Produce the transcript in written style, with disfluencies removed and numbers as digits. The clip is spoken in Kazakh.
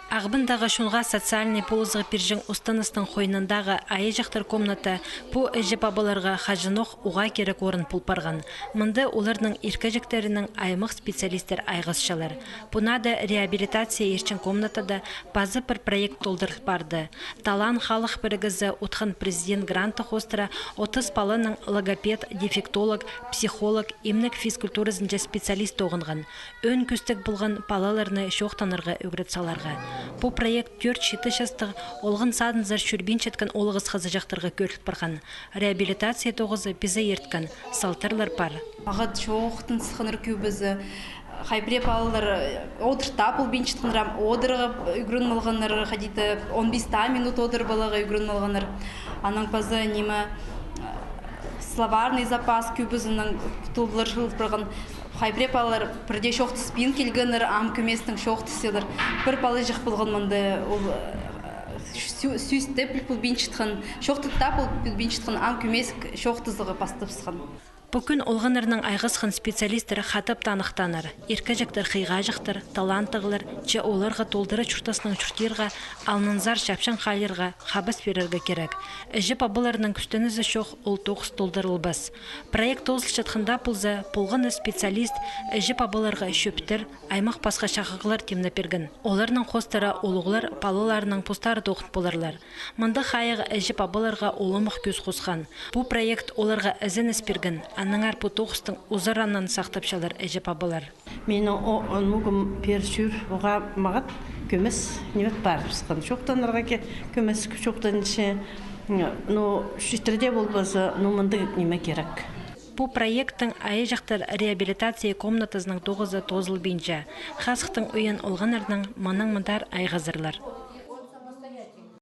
Ағбындағы шунға социальный полызғы пержің ұстаныстың қойнындағы айы жақтар комната по әжі бабаларға хажынық уға керек орын пұлпарған. Мұнды олардың иркәжіктерінің аймық специалистер айғызшалар. Бұнады реабилитация ерчен комнатада базы бір проект толдырып барды. Талан халық бірігізі ұтқан президент гранты қостыра 30 балының логопед, дефектолог, психолог, емнік физкультурызынча специалист оғынған. Өн күстік бұлған балаларыны шоқтанырға өгірет саларға. Бұл проект 4-7 жастық олғын садынзар шүрбен четкен олығыз қызы жақтырға көріліп барған. Реабилитация тоғызы бізі ерткен салтарлар бар. Ағат шоқтын сықыныр көбізі. Хайбре балалар отырта бұл бен четкенрам одырға үгірін малғаныр, қадиді 15 минут одыр балаға үгірін малғаныр. Аның пазы немі словарный запас көбізінің тұлбылар жылып барған. Хайбре балалар бірде шоқты спин келгенір, ам көместің шоқты селер. Бір балы жық болған мұнды сүйс тепіл бұл бен четкен, шоқты тапыл бен четкен ам көмесік шоқты зығы бастып сыған. Бүкін олғанырның айғызған специалистері қатып танықтаныр. Еркәжіктер қиға жықтыр, талантығылар, че оларға толдыры чұртасының чұртирға, алнынзар шапшан қалерға қабыс берерге керек. Әжі бабыларының күстенізі шоқ ол тоғыз толдырылбас. Проект тозыл шатқында пұлзы, пұлғаны специалист әжі бабыларға шөптір, аймақ басқа шақығылар темні берген. Оларының қостары олығылар палыларының пұстары тоғыт боларлар. Мұнды қайығы әжі бабыларға олымық көз қосқан. Бұл проект оларға әзін берген. Анныңар бұ тоғыстың ұзараннан сақтапшалар әжі бабалар. Мені мұғым першүр оға мағат көмес невет бар. Шоқтанырға ке көмес шоқтан іші. Шүштерде болбасы мұнды неме керек. Бұл проекттің айы жақтар реабилитация комнатасының тоғызы тозыл бенче. Қасықтың үйен олғанырның маның мұндар айғазырлар.